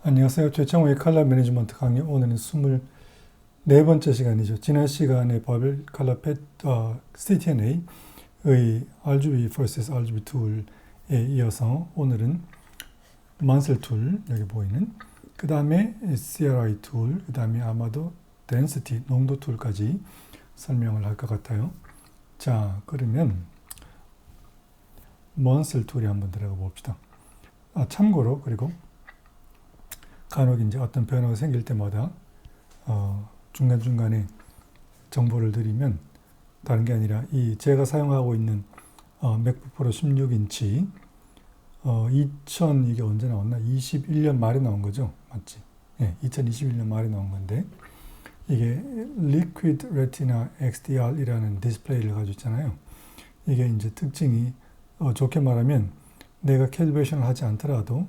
안녕하세요. 최창호의 컬러 매니지먼트 강의 오늘은 24번째 시간이죠. 지난 시간에 바벨 컬러 CTNA의 RGB vs RGB 툴에 이어서 오늘은 만셀 툴, 여기 보이는, 그 다음에 CRI 툴, 그 다음에 아마도 density, 농도 툴까지 설명을 할 것 같아요. 자, 그러면 만셀 툴에 한번 들어가 봅시다. 참고로, 그리고 간혹 이제 어떤 변화가 생길 때마다 중간중간에 정보를 드리면 다른 게 아니라 이 제가 사용하고 있는 맥북 프로 16인치 2000 이게 언제 나왔나? 21년 말에 나온 거죠. 맞지? 네, 2021년 말에 나온 건데 이게 Liquid Retina XDR이라는 디스플레이를 가지고 있잖아요. 이게 이제 특징이 좋게 말하면 내가 캘리브레이션을 하지 않더라도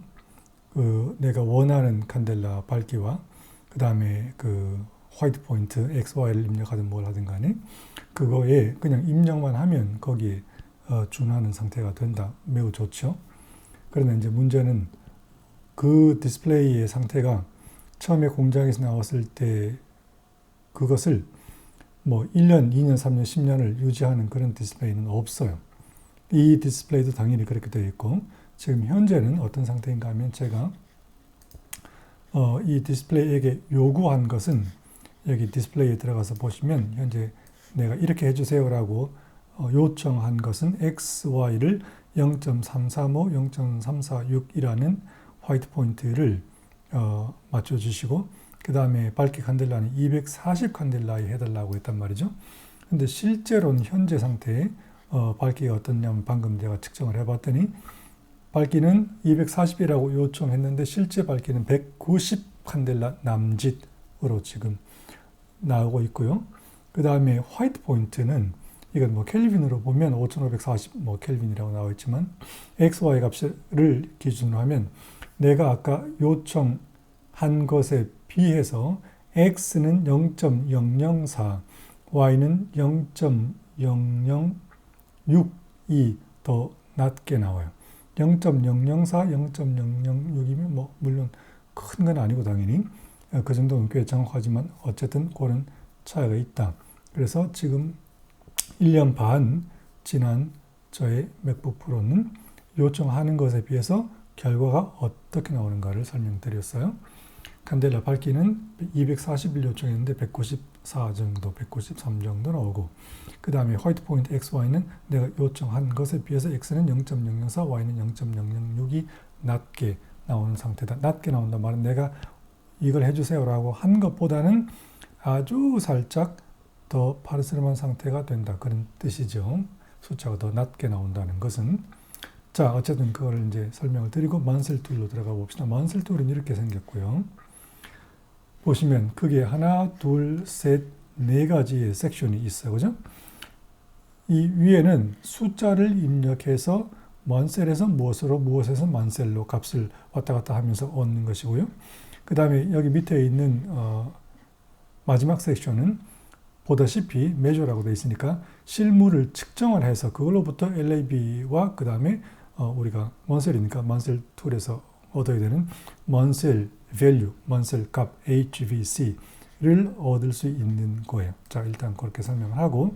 내가 원하는 칸델라 밝기와 그 다음에 그 화이트 포인트 XY를 입력하든 뭘 하든 간에 그거에 그냥 입력만 하면 거기에 준하는 상태가 된다. 매우 좋죠. 그런데 이제 문제는 그 디스플레이의 상태가 처음에 공장에서 나왔을 때 그것을 뭐 1년, 2년, 3년, 10년을 유지하는 그런 디스플레이는 없어요. 이 디스플레이도 당연히 그렇게 되어 있고 지금 현재는 어떤 상태인가 하면 제가 이 디스플레이에게 요구한 것은 여기 디스플레이에 들어가서 보시면 현재 내가 이렇게 해주세요 라고 요청한 것은 XY를 0.335, 0.346이라는 화이트 포인트를 맞춰주시고 그 다음에 밝기 칸델라는 240 칸델라에 해달라고 했단 말이죠. 근데 실제로는 현재 상태에 밝기가 어떻냐면 방금 제가 측정을 해봤더니 밝기는 240이라고 요청했는데 실제 밝기는 190 칸델라 남짓으로 지금 나오고 있고요. 그 다음에 화이트 포인트는 이건 뭐 켈빈으로 보면 5540 뭐 켈빈이라고 나와 있지만 XY 값을 기준으로 하면 내가 아까 요청한 것에 비해서 X는 0.004, Y는 0.006이 더 낮게 나와요. 0.004, 0.006이면 뭐 물론 큰 건 아니고 당연히 그 정도는 꽤 정확하지만 어쨌든 그런 차이가 있다. 그래서 지금 1년 반 지난 저의 맥북 프로는 요청하는 것에 비해서 결과가 어떻게 나오는가를 설명드렸어요. 칸델라 밝기는 240을 요청했는데 194 정도, 193 정도 나오고 그 다음에 화이트 포인트 XY는 내가 요청한 것에 비해서 X는 0.004, Y는 0.006이 낮게 나오는 상태다. 낮게 나온단 말은 내가 이걸 해주세요 라고 한 것보다는 아주 살짝 더 파르스름한 상태가 된다. 그런 뜻이죠. 숫자가 더 낮게 나온다는 것은. 자, 어쨌든 그걸 이제 설명을 드리고 만셀 툴로 들어가 봅시다. 만셀 툴은 이렇게 생겼고요. 보시면 크게 하나, 둘, 셋, 네 가지의 섹션이 있어요. 그죠? 이 위에는 숫자를 입력해서 만셀에서 무엇으로 무엇에서 만셀로 값을 왔다 갔다 하면서 얻는 것이고요. 그 다음에 여기 밑에 있는 마지막 섹션은 보다시피 메저라고 되어 있으니까 실물을 측정을 해서 그걸로부터 LAB와 그 다음에 우리가 만셀이니까 만셀 툴에서 얻어야 되는 만셀 value, 만셀 값 HVC를 얻을 수 있는 거예요. 자, 일단 그렇게 설명을 하고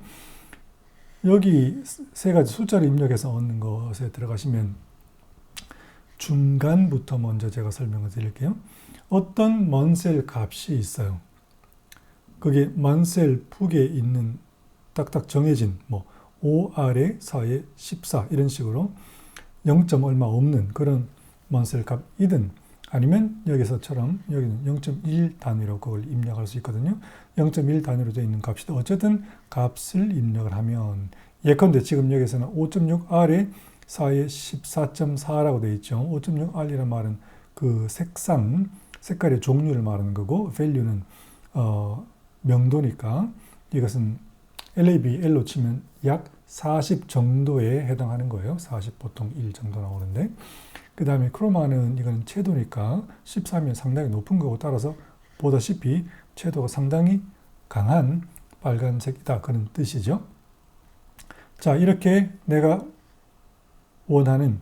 여기 세 가지 숫자를 입력해서 얻는 것에 들어가시면 중간부터 먼저 제가 설명을 드릴게요. 어떤 만셀 값이 있어요. 그게 만셀 북에 있는 딱딱 정해진 뭐 5R에 4에 14 이런 식으로 0점 얼마 없는 그런 만셀 값이든 아니면 여기서처럼 여기는 0.1 단위로 그걸 입력할 수 있거든요. 0.1 단위로 되어 있는 값이다. 어쨌든 값을 입력을 하면 예컨대 지금 여기서는 5.6R에 4에 14.4라고 되어 있죠. 5.6R이란 말은 그 색깔의 종류를 말하는 거고 value는 명도니까 이것은 LAB, L로 치면 약 40 정도에 해당하는 거예요. 40 보통 1 정도 나오는데 그 다음에 크로마는 이건 채도니까 13이면 상당히 높은 거고 따라서 보다시피 채도가 상당히 강한 빨간색이다. 그런 뜻이죠. 자, 이렇게 내가 원하는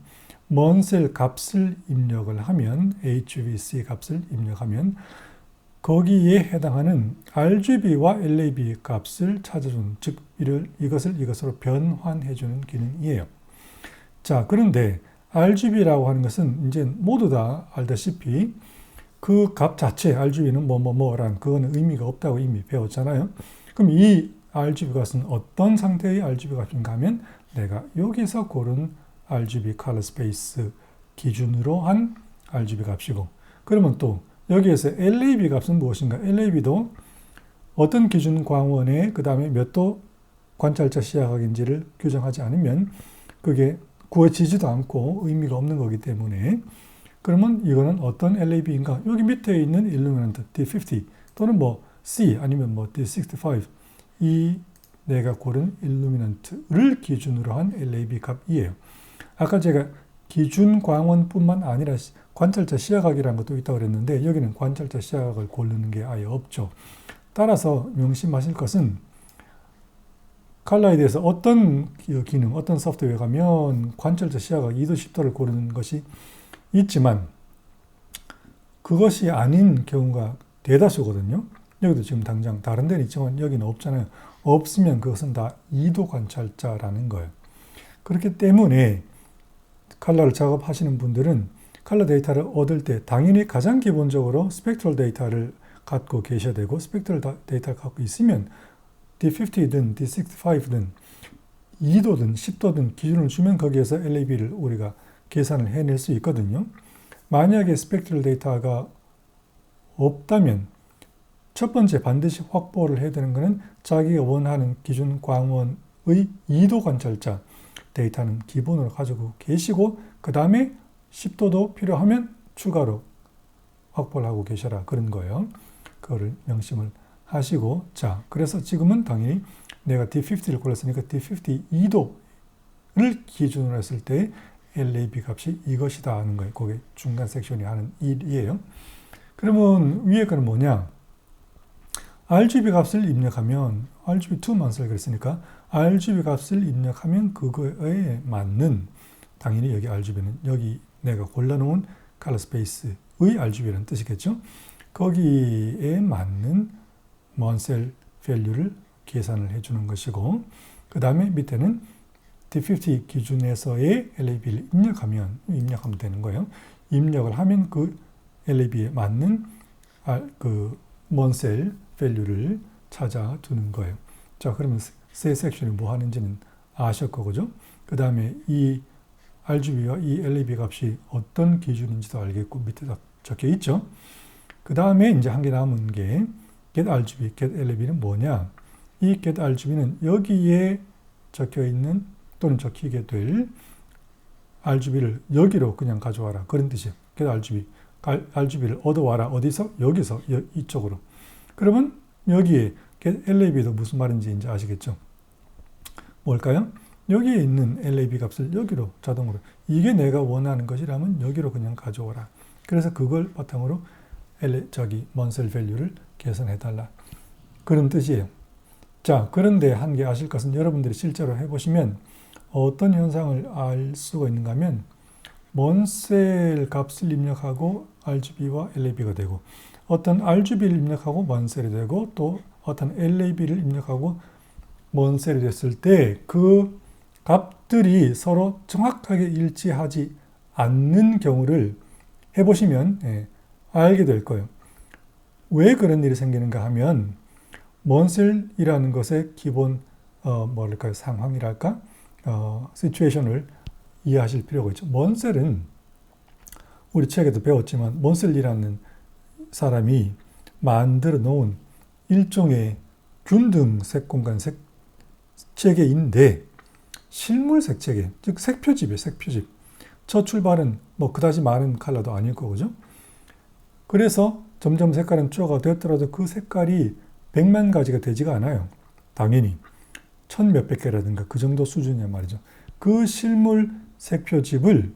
먼 셀 값을 입력을 하면 HVC 값을 입력하면 거기에 해당하는 RGB와 LAB 값을 찾아주는, 즉 이것을 이것으로 변환해주는 기능이에요. 자, 그런데 RGB라고 하는 것은 이제 모두 다 알다시피 그 값 자체, RGB는 뭐뭐뭐란 그거는 의미가 없다고 이미 배웠잖아요. 그럼 이 RGB 값은 어떤 상태의 RGB 값인가 하면 내가 여기서 고른 RGB 컬러 스페이스 기준으로 한 RGB 값이고, 그러면 또 여기에서 LAB 값은 무엇인가? LAB도 어떤 기준 광원에 그 다음에 몇 도 관찰자 시야각인지를 규정하지 않으면 그게 구해지지도 않고 의미가 없는 거기 때문에, 그러면 이거는 어떤 LAB인가? 여기 밑에 있는 일루미넌트 D50 또는 뭐 C 아니면 뭐 D65, 이 내가 고른 일루미넌트를 기준으로 한 LAB 값이에요. 아까 제가 기준 광원뿐만 아니라 관찰자 시야각이라는 것도 있다고 그랬는데 여기는 관찰자 시야각을 고르는 게 아예 없죠. 따라서 명심하실 것은 컬러에 대해서 어떤 기능, 어떤 소프트웨어 가면 관찰자 시야각 2도 10도를 고르는 것이 있지만 그것이 아닌 경우가 대다수거든요. 여기도 지금 당장 다른 데는 있지만 여기는 없잖아요. 없으면 그것은 다 2도 관찰자라는 거예요. 그렇기 때문에 컬러를 작업하시는 분들은 컬러 데이터를 얻을 때 당연히 가장 기본적으로 스펙트럴 데이터를 갖고 계셔야 되고, 스펙트럴 데이터를 갖고 있으면 D50든 D65든 2도든 10도든 기준을 주면 거기에서 LAB를 우리가 계산을 해낼 수 있거든요. 만약에 스펙트럴 데이터가 없다면 첫 번째 반드시 확보를 해야 되는 것은 자기가 원하는 기준 광원의 2도 관찰자 데이터는 기본으로 가지고 계시고, 그 다음에 10도도 필요하면 추가로 확보를 하고 계셔라, 그런 거예요. 그거를 명심을 하시고, 자, 그래서 지금은 당연히 내가 D50를 골랐으니까 D50 2도를 기준으로 했을 때 LAB 값이 이것이다 하는 거예요. 그게 중간 섹션이 하는 일이에요. 그러면 위에 거는 뭐냐? RGB 값을 입력하면, RGB2만 쓸 그랬으니까 RGB 값을 입력하면 그거에 맞는, 당연히 여기 RGB는 여기 내가 골라놓은 컬러 스페이스의 RGB라는 뜻이겠죠. 거기에 맞는 먼 셀 밸류를 계산을 해주는 것이고, 그 다음에 밑에는 D50 기준에서의 LAB를 입력하면 되는 거예요. 입력을 하면 그 LAB에 맞는 그 먼 셀 밸류를 찾아두는 거예요. 자, 그러면 세 섹션이 뭐 하는지는 아셨고, 그죠? 그 다음에 이 RGB와 이 LAB 값이 어떤 기준인지도 알겠고, 밑에 다 적혀 있죠. 그 다음에 이제 한 개 남은 게 get RGB, get LAB는 뭐냐? 이 get RGB는 여기에 적혀 있는 또는 적히게 될 RGB를 여기로 그냥 가져와라, 그런 뜻이에요. get RGB, RGB를 얻어와라. 어디서? 여기서 이쪽으로. 그러면 여기에 get LAB도 무슨 말인지 이제 아시겠죠? 뭘까요? 여기에 있는 LAB 값을 여기로 자동으로, 이게 내가 원하는 것이라면 여기로 그냥 가져오라. 그래서 그걸 바탕으로 먼 셀 밸류를 계산해달라, 그런 뜻이에요. 자, 그런데 한 개 아실 것은 여러분들이 실제로 해보시면 어떤 현상을 알 수가 있는가 하면 먼 셀 값을 입력하고 RGB와 LAB가 되고, 어떤 RGB를 입력하고 먼 셀이 되고, 또 어떤 LAB를 입력하고 먼 셀이 됐을 때 그 값들이 서로 정확하게 일치하지 않는 경우를 해보시면 알게 될 거예요. 왜 그런 일이 생기는가 하면 먼 셀이라는 것의 기본 뭐랄까요, 상황이랄까, 시츄에이션을 이해하실 필요가 있죠. 먼 셀은 우리 책에도 배웠지만 먼 셀이라는 사람이 만들어 놓은 일종의 균등 색공간 색체계인데, 실물 색체계, 즉 색표집이에요. 색표집. 첫 출발은 뭐 그다지 많은 컬러도 아닐 거죠. 그래서 점점 색깔은 쪼가 되었더라도 그 색깔이 100만 가지가 되지가 않아요. 당연히 1000 몇백 개라든가 그 정도 수준이란 말이죠. 그 실물 색표집을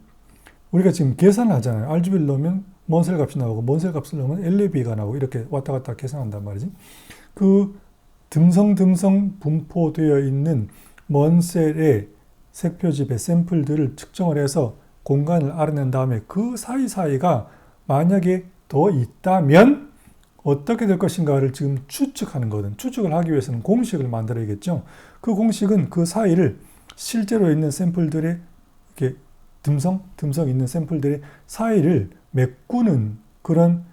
우리가 지금 계산을 하잖아요. RGB를 넣으면 먼 셀 값이 나오고, 먼 셀 값을 넣으면 LAB가 나오고, 이렇게 왔다 갔다 계산한단 말이지. 그 듬성듬성 분포되어 있는 먼 셀의 색표집의 샘플들을 측정을 해서 공간을 알아낸 다음에 그 사이사이가 만약에 더 있다면 어떻게 될 것인가를 지금 추측하는 거든. 추측을 하기 위해서는 공식을 만들어야겠죠. 그 공식은 그 사이를 실제로 있는 샘플들의 이렇게 듬성 있는 샘플들의 사이를 메꾸는 그런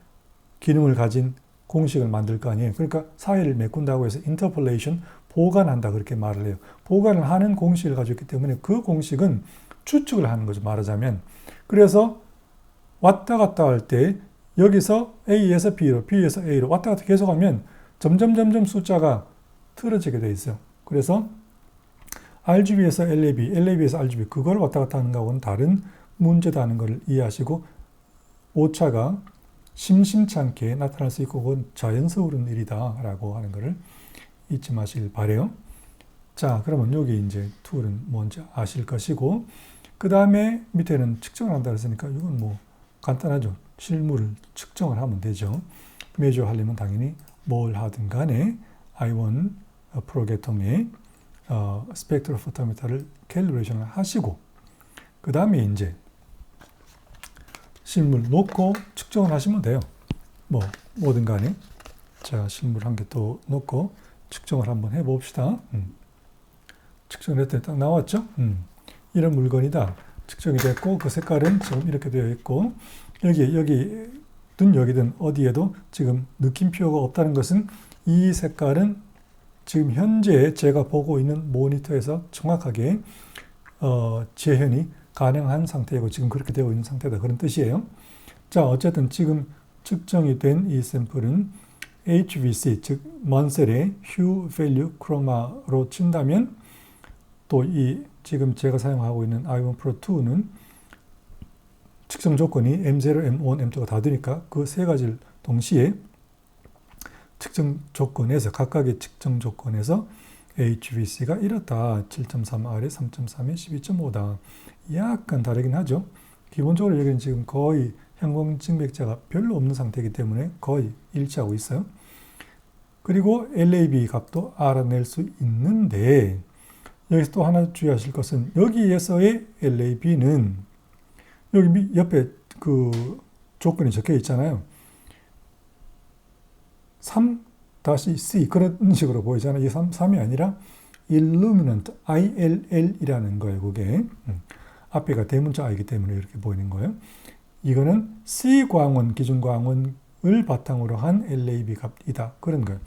기능을 가진 공식을 만들 거 아니에요. 그러니까 사이를 메꾼다고 해서 interpolation, 보관한다 그렇게 말을 해요. 보관을 하는 공식을 가지고 있기 때문에 그 공식은 추측을 하는 거죠. 말하자면. 그래서 왔다 갔다 할 때 여기서 A에서 B로, B에서 A로 왔다 갔다 계속하면 점점 숫자가 틀어지게 돼 있어요. 그래서 RGB에서 LAB, LAB에서 RGB 그걸 왔다 갔다 하는 거하고는 다른 문제다는 걸 이해하시고 오차가 심심치 않게 나타날 수 있고 그건 자연스러운 일이다라고 하는 것을 잊지 마시길 바래요. 자, 그러면 여기 이제 툴은 뭔지 아실 것이고 그 다음에 밑에는 측정을 한다 했으니까 이건 뭐 간단하죠. 실물을 측정을 하면 되죠. 메저 하려면 당연히 뭘 하든 간에 i1 프로 계통의 스펙트로포토미터를 캘리브레이션을 하시고 그 다음에 이제 실물 놓고 측정을 하시면 돼요. 뭐든 간에. 자, 실물 한 개 또 놓고 측정을 한번 해봅시다. 측정을 했더니 딱 나왔죠? 이런 물건이다. 측정이 됐고 그 색깔은 지금 이렇게 되어 있고 여기든 여기든 어디에도 지금 느낌표가 없다는 것은 이 색깔은 지금 현재 제가 보고 있는 모니터에서 정확하게 재현이 가능한 상태이고 지금 그렇게 되어 있는 상태다. 그런 뜻이에요. 자, 어쨌든 지금 측정이 된 이 샘플은 HVC, 즉 먼셀의 Hue Value Chroma로 친다면 또 이 지금 제가 사용하고 있는 i1 Pro 2는 측정 조건이 M0, M1, M2가 다 되니까 그 세 가지를 동시에 측정 조건에서 각각의 측정 조건에서 HVC가 이렇다. 7.3R에 3.3에 12.5다. 약간 다르긴 하죠. 기본적으로 여기는 지금 거의 형광증백자가 별로 없는 상태이기 때문에 거의 일치하고 있어요. 그리고 LAB 값도 알아낼 수 있는데 여기서 또 하나 주의하실 것은 여기에서의 LAB는 여기 옆에 그 조건이 적혀 있잖아요. 3-C 그런 식으로 보이잖아요. 이 3이 아니라 Illuminant, ILL이라는 거예요. 그게 앞에가 대문자 I이기 때문에 이렇게 보이는 거예요. 이거는 C광원, 기준광원을 바탕으로 한 LAB 값이다. 그런 거예요.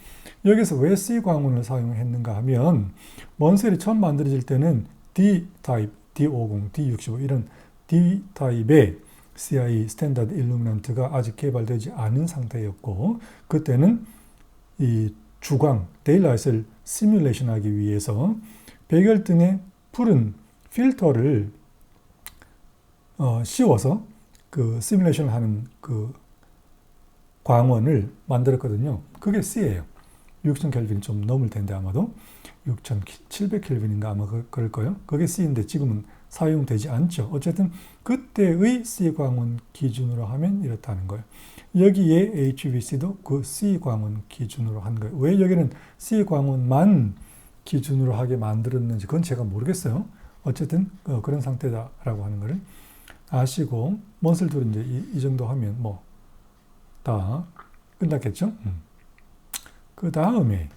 여기서 왜 C광원을 사용했는가 하면 먼셀이 처음 만들어질 때는 D-타입, D50, D65 이런 D-타입의 CI, 스탠다드 일루미넌트가 아직 개발되지 않은 상태였고 그때는 이 주광, 데일라이트를 시뮬레이션 하기 위해서 백열등에 푸른 필터를 씌워서 그 시뮬레이션을 하는 그 광원을 만들었거든요. 그게 C예요. 6000켈빈이 좀 넘을 텐데 아마도 6700켈빈인가 아마 그럴 거예요. 그게 C인데 지금은 사용되지 않죠. 어쨌든 그때의 C광원 기준으로 하면 이렇다는 거예요. 여기에 HVC도 그 C광원 기준으로 한 거예요. 왜 여기는 C광원만 기준으로 하게 만들었는지 그건 제가 모르겠어요. 어쨌든 그런 상태다라고 하는 거를 아시고 먼슬툴 이제 이 정도 하면 뭐 다 끝났겠죠. 그 다음에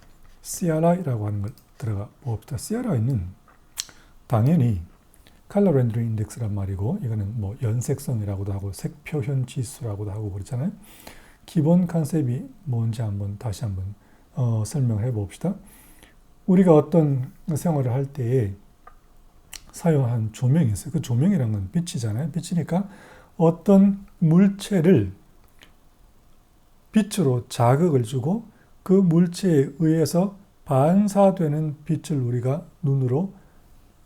CRI라고 하는 걸 들어가 봅시다. CRI는 당연히 컬러 렌더링 인덱스란 말이고 이거는 뭐 연색성이라고도 하고 색 표현 지수라고도 하고 그렇잖아요. 기본 컨셉이 뭔지 다시 한번 설명해 봅시다. 우리가 어떤 생활을 할 때에 사용한 조명이 있어요. 그 조명이란 건 빛이잖아요. 빛이니까 어떤 물체를 빛으로 자극을 주고 그 물체에 의해서 반사되는 빛을 우리가 눈으로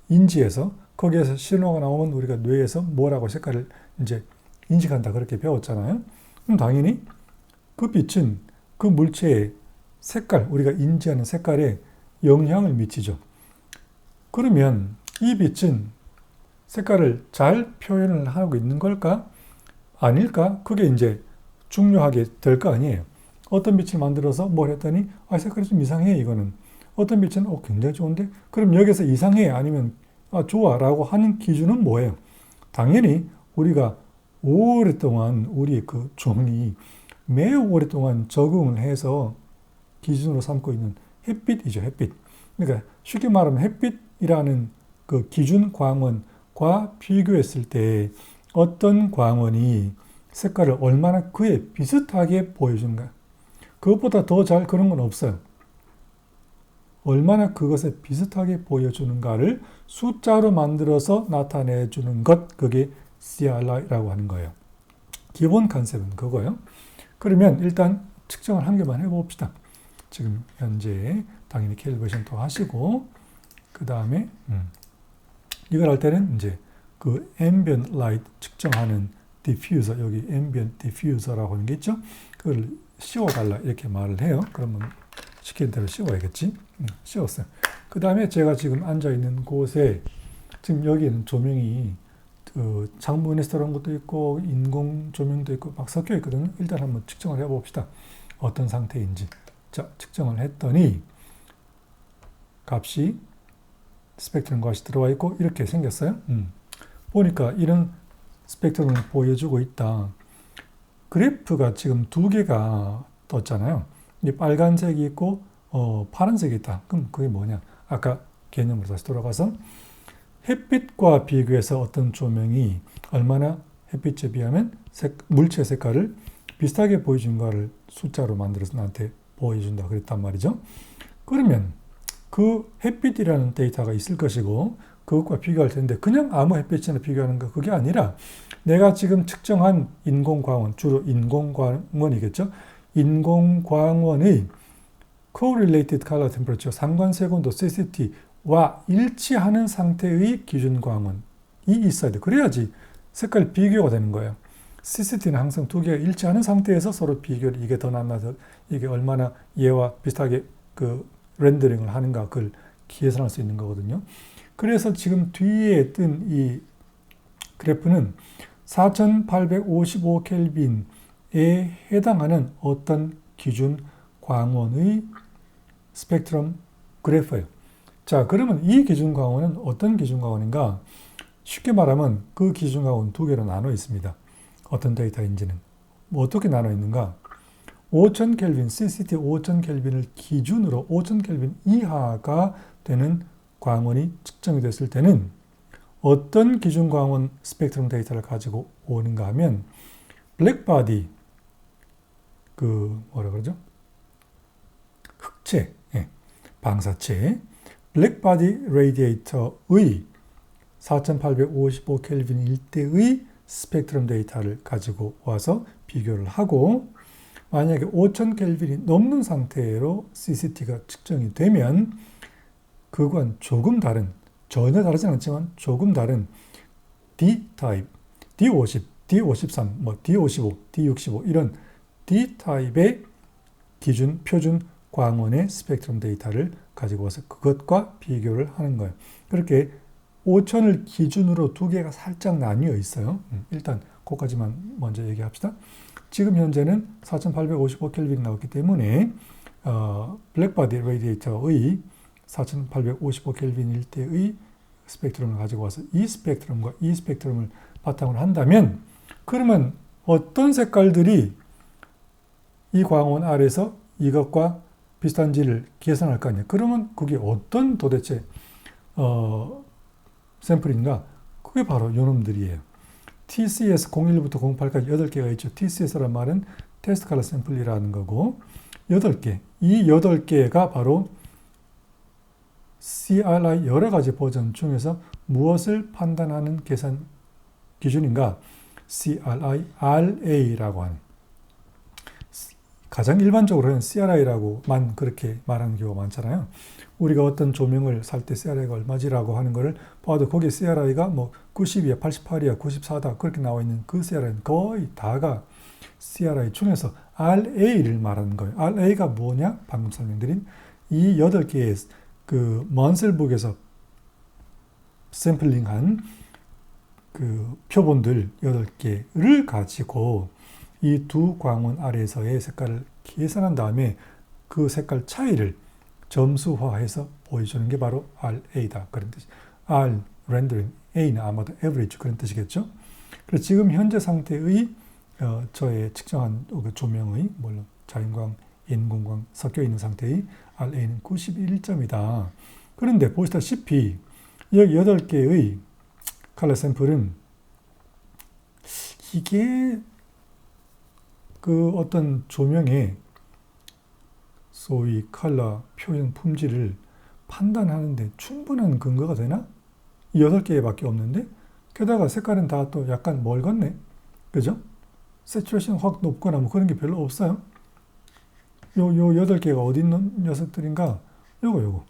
인지해서 거기에서 신호가 나오면 우리가 뇌에서 뭐라고 색깔을 이제 인식한다 그렇게 배웠잖아요. 그럼 당연히 그 빛은 그 물체의 색깔, 우리가 인지하는 색깔에 영향을 미치죠. 그러면 이 빛은 색깔을 잘 표현을 하고 있는 걸까? 아닐까? 그게 이제 중요하게 될 거 아니에요. 어떤 빛을 만들어서 뭘 했더니 색깔이 좀 이상해 이거는. 어떤 빛은 굉장히 좋은데? 그럼 여기서 이상해 아니면 좋아 라고 하는 기준은 뭐예요? 당연히 우리가 오랫동안 우리의 그 종이 매우 오랫동안 적응을 해서 기준으로 삼고 있는 햇빛이죠, 햇빛. 그러니까 쉽게 말하면 햇빛이라는 그 기준 광원과 비교했을 때 어떤 광원이 색깔을 얼마나 그에 비슷하게 보여주는가. 그것보다 더 잘 그런 건 없어요. 얼마나 그것에 비슷하게 보여주는가를 숫자로 만들어서 나타내주는 것, 그게 CRI라고 하는 거예요. 기본 컨셉은 그거예요. 그러면 일단 측정을 한 개만 해봅시다. 지금 현재 당연히 캘리브레이션도 하시고, 그 다음에 이걸 할 때는 이제 그 ambient light 측정하는 diffuser, 여기 ambient diffuser라고 하는 게 있죠. 그걸 씌워달라 이렇게 말을 해요. 그러면 시키는 대로 씌워야겠지. 씌웠어요. 그 다음에 제가 지금 앉아있는 곳에 지금 여기에는 조명이 그 창문에서 들어온 것도 있고 인공 조명도 있고 막 섞여 있거든요. 일단 한번 측정을 해봅시다. 어떤 상태인지. 자, 측정을 했더니 값이 스펙트럼 값이 들어와 있고 이렇게 생겼어요. 보니까 이런 스펙트럼을 보여주고 있다. 그래프가 지금 두 개가 떴잖아요. 이 빨간색이 있고 파란색이 있다. 그럼 그게 뭐냐? 아까 개념으로 다시 돌아가서 햇빛과 비교해서 어떤 조명이 얼마나 햇빛에 비하면 물체 색깔을 비슷하게 보여준가를 숫자로 만들어서 나한테 보여준다 그랬단 말이죠. 그러면 그 햇빛이라는 데이터가 있을 것이고 그것과 비교할 텐데 그냥 아무 햇빛이나 비교하는 거 그게 아니라 내가 지금 측정한 인공광원, 주로 인공광원이겠죠. 인공광원의 correlated color temperature, 상관색온도 CCT와 일치하는 상태의 기준광원이 있어야 돼. 그래야지 색깔 비교가 되는 거예요. CCT는 항상 두 개가 일치하는 상태에서 서로 비교를 이게 더 낫나 이게 얼마나 얘와 비슷하게 그 렌더링을 하는가 그걸 계산할 수 있는 거거든요. 그래서 지금 뒤에 뜬 이 그래프는 4855 켈빈에 해당하는 어떤 기준 광원의 스펙트럼 그래프예요. 자, 그러면 이 기준 광원은 어떤 기준 광원인가? 쉽게 말하면 그 기준 광원 두 개로 나눠 있습니다. 어떤 데이터인지는. 어떻게 나눠 있는가? 5000 켈빈, CCT 5000 켈빈을 기준으로 5000 켈빈 이하가 되는 광원이 측정이 됐을 때는 어떤 기준 광원 스펙트럼 데이터를 가지고 오는가 하면 블랙바디 그 뭐라 그러죠? 흑체, 방사체 블랙바디 레디에이터의 4855 켈빈 일대의 스펙트럼 데이터를 가지고 와서 비교를 하고 만약에 5000 켈빈이 넘는 상태로 CCT가 측정이 되면 그건 조금 다른, 전혀 다르지 않지만 조금 다른 D-타입, D50, D53, 뭐 D55, D65 이런 D-타입의 기준, 표준 광원의 스펙트럼 데이터를 가지고 와서 그것과 비교를 하는 거예요. 그렇게 5000을 기준으로 두 개가 살짝 나뉘어 있어요. 일단 그것까지만 먼저 얘기합시다. 지금 현재는 4855 켈빈이 나왔기 때문에 블랙바디 레디에이터의 4855 켈빈 일대의 스펙트럼을 가지고 와서 이 스펙트럼과 이 스펙트럼을 바탕으로 한다면 그러면 어떤 색깔들이 이 광원 아래에서 이것과 비슷한지를 계산할 거 아니에요. 그러면 그게 어떤 도대체 샘플인가? 그게 바로 요놈들이에요. TCS 01부터 08까지 8개가 있죠. TCS란 말은 테스트 컬러 샘플이라는 거고 8개. 이 8개가 바로 CRI 여러 가지 버전 중에서 무엇을 판단하는 계산 기준인가? CRI RA라고 하는 가장 일반적으로는 CRI라고만 그렇게 말하는 경우가 많잖아요. 우리가 어떤 조명을 살 때 CRI가 얼마지라고 하는 것을 봐도 거기에 CRI가 뭐 90이야, 88이야, 94다 그렇게 나와 있는 그 CRI는 거의 다가 CRI 중에서 RA를 말하는 거예요. RA가 뭐냐? 방금 설명드린 이 8개의 그 먼셀북에서 샘플링한 그 표본들 8개를 가지고 이 두 광원 아래에서의 색깔을 계산한 다음에 그 색깔 차이를 점수화해서 보여주는 게 바로 RA다. 그런 뜻이. R, rendering, A는 아마도 average 그런 뜻이겠죠. 그래서 지금 현재 상태의 저의 측정한 그 조명의 물론 자연광, 인공광 섞여 있는 상태의 RA는 91점이다. 그런데 보시다시피 여기 8개의 컬러 샘플은 이게 그 어떤 조명의 소위 컬러 표현 품질을 판단하는데 충분한 근거가 되나? 이 8개밖에 없는데 게다가 색깔은 다 또 약간 멀건네. 그죠? 세츄레이션 확 높거나 뭐 그런 게 별로 없어요. 요 8개가 어디 있는 녀석들인가? 요거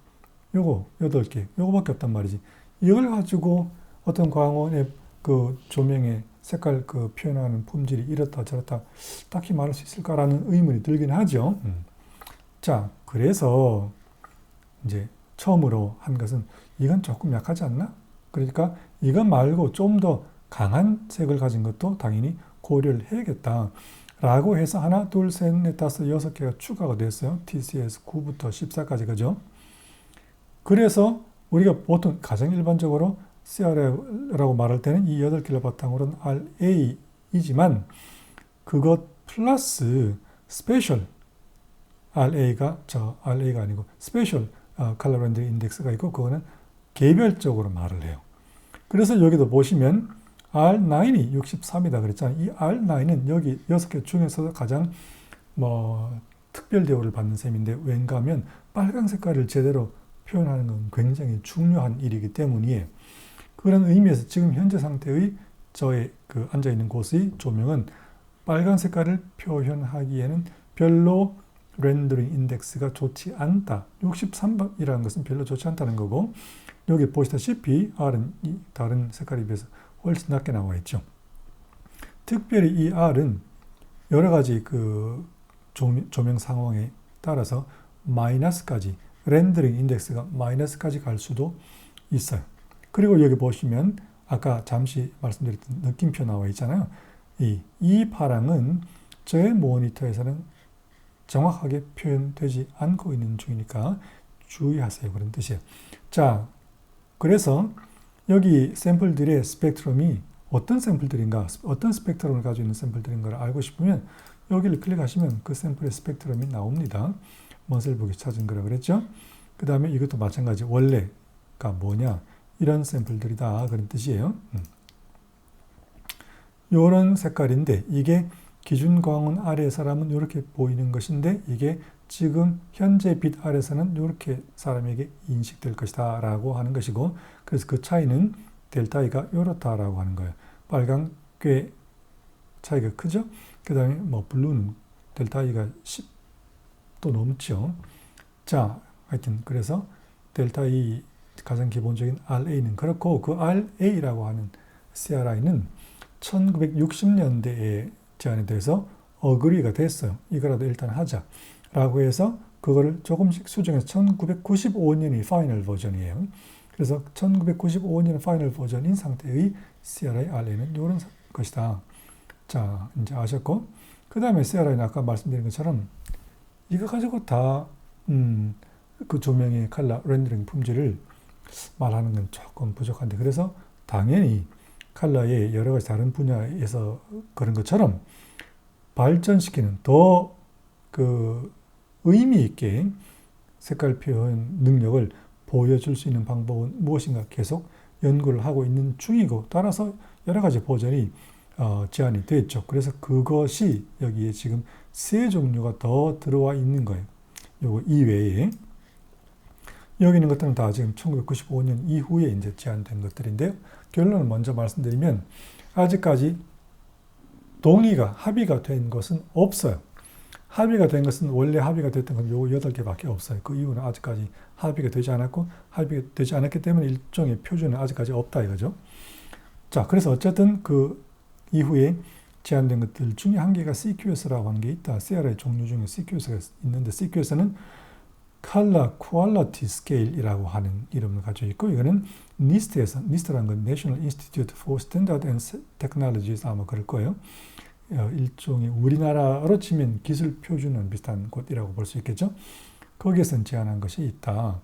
8개. 요거밖에 없단 말이지. 이걸 가지고 어떤 광원의 그 조명의 색깔 그 표현하는 품질이 이렇다 저렇다 딱히 말할 수 있을까라는 의문이 들긴 하죠. 자, 그래서 이제 처음으로 한 것은 이건 조금 약하지 않나? 그러니까 이건 말고 좀 더 강한 색을 가진 것도 당연히 고려를 해야겠다. 라고 해서 하나, 둘, 셋, 넷, 다섯, 6개가 추가가 됐어요. TCS 9부터 14까지, 그죠? 그래서 우리가 보통 가장 일반적으로 CRA라고 말할 때는 이 8개를 바탕으로는 RA이지만 그것 플러스 스페셜 RA가 아니고 스페셜 컬러 렌더링 인덱스가 있고 그거는 개별적으로 말을 해요. 그래서 여기도 보시면 R9이 63이다 그랬잖아요. 이 R9은 여기 6개 중에서 가장 특별 대우를 받는 셈인데 왠가 하면 빨간 색깔을 제대로 표현하는 건 굉장히 중요한 일이기 때문이에요. 그런 의미에서 지금 현재 상태의 저의 그 앉아있는 곳의 조명은 빨간 색깔을 표현하기에는 별로 렌더링 인덱스가 좋지 않다. 63이라는 것은 별로 좋지 않다는 거고 여기 보시다시피 R은 이 다른 색깔에 비해서 훨씬 낮게 나와 있죠. 특별히 이 R은 여러 가지 그 조명 상황에 따라서 마이너스까지 렌더링 인덱스가 마이너스까지 갈 수도 있어요. 그리고 여기 보시면 아까 잠시 말씀드렸던 느낌표 나와 있잖아요. 이 파랑은 저의 모니터에서는 정확하게 표현되지 않고 있는 중이니까 주의하세요. 그런 뜻이에요. 자, 그래서 여기 샘플들의 스펙트럼이 어떤 샘플들인가, 어떤 스펙트럼을 가지고 있는 샘플들인가를 알고 싶으면 여기를 클릭하시면 그 샘플의 스펙트럼이 나옵니다. 먼셀북이 찾은 거라 그랬죠. 그 다음에 이것도 마찬가지 원래가 뭐냐 이런 샘플들이다 그런 뜻이에요. 이런 색깔인데 이게 기준 광원 아래에서라면 이렇게 보이는 것인데 이게 지금 현재 빛 아래서는 이렇게 사람에게 인식될 것이다 라고 하는 것이고 그래서 그 차이는 델타 E가 이렇다라고 하는 거예요. 빨강 꽤 차이가 크죠? 그 다음에 블루는 델타 E가 10도 넘죠. 자, 하여튼 그래서 델타 E 가장 기본적인 RA는 그렇고 그 RA라고 하는 CRI는 1960년대에 제안이 돼서 어그리가 됐어요. 이거라도 일단 하자. 라고 해서 그거를 조금씩 수정해서 1995년이 파이널 버전이에요. 그래서 1995년 파이널 버전인 상태의 CRI RA는 이런 것이다. 자, 이제 아셨고 그 다음에 CRI는 아까 말씀드린 것처럼 이거 가지고 다 그 조명의 컬러 렌더링 품질을 말하는 건 조금 부족한데 그래서 당연히 컬러의 여러 가지 다른 분야에서 그런 것처럼 발전시키는 더 그 의미 있게 색깔 표현 능력을 보여줄 수 있는 방법은 무엇인가 계속 연구를 하고 있는 중이고 따라서 여러 가지 버전이 제안이 됐죠. 그래서 그것이 여기에 지금 3종류가 더 들어와 있는 거예요. 요거 이외에 여기 있는 것들은 다 지금 1995년 이후에 이제 제안된 것들인데요. 결론을 먼저 말씀드리면 아직까지 합의가 된 것은 없어요. 합의가 된 것은 원래 합의가 됐던 건 요 8개밖에 없어요. 그 이유는 아직까지 합의가 되지 않았고 합의가 되지 않았기 때문에 일종의 표준은 아직까지 없다 이거죠. 자, 그래서 어쨌든 그 이후에 제안된 것들 중에 한 개가 CQS라고 하는 게 있다. CRI 종류 중에 CQS가 있는데 CQS는 Color Quality Scale이라고 하는 이름을 가지고 있고 이거는 NIST라는 건 National Institute for Standard and Technologies 아마 그럴 거예요. 일종의 우리나라로 치면 기술 표준은 비슷한 곳이라고 볼 수 있겠죠. 거기에서 제안한 것이 있다.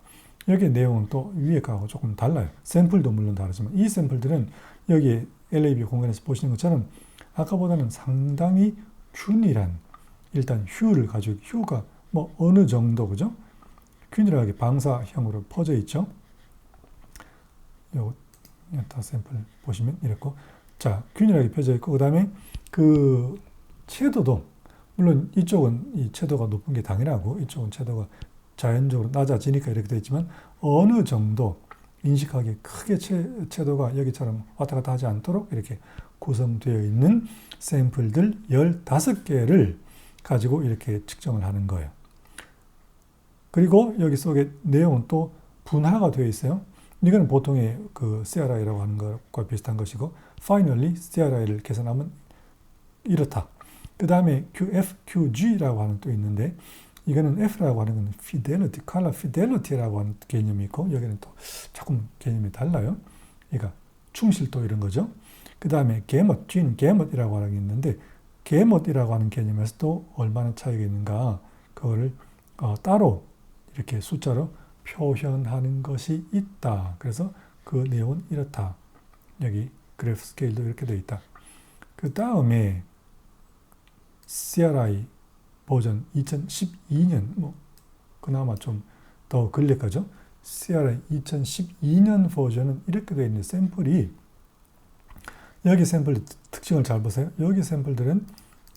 여기 내용은 또 위에 거하고 조금 달라요. 샘플도 물론 다르지만 이 샘플들은 여기 LAB 공간에서 보시는 것처럼 아까보다는 상당히 균일한 일단 휴를 가지고 휴가 뭐 어느 정도 그죠? 균일하게 방사형으로 퍼져 있죠. 요 다 샘플 보시면 이렇고 자 균일하게 펴져 있고 그 다음에 그 채도도 물론 이쪽은 이 채도가 높은 게 당연하고 이쪽은 채도가 자연적으로 낮아지니까 이렇게 되어 있지만 어느 정도 인식하기 크게 채도가 여기처럼 왔다 갔다 하지 않도록 이렇게 구성되어 있는 샘플들 15개를 가지고 이렇게 측정을 하는 거예요. 그리고 여기 속에 내용은 또 분화가 되어 있어요. 이거는 보통의 그 CRI라고 하는 것과 비슷한 것이고 finally CRI를 계산하면 이렇다. 그 다음에 QFQG라고 하는 또 있는데 이거는 F라고 하는 건 fidelity, color fidelity라고 하는 개념이 있고 여기는 또 조금 개념이 달라요. 그러니까 충실도 이런 거죠. 그 다음에 gamut, G는 gamut이라고 하는 게 있는데 gamut이라고 하는 개념에서 또 얼마나 차이가 있는가 그거를 따로 이렇게 숫자로 표현하는 것이 있다. 그래서 그 내용은 이렇다. 여기 그래프 스케일도 이렇게 되어 있다. 그 다음에 CRI 버전 2012년 뭐 그나마 좀 더 근래 거죠. CRI 2012년 버전은 이렇게 되어 있는 샘플이 여기 샘플 특징을 잘 보세요. 여기 샘플들은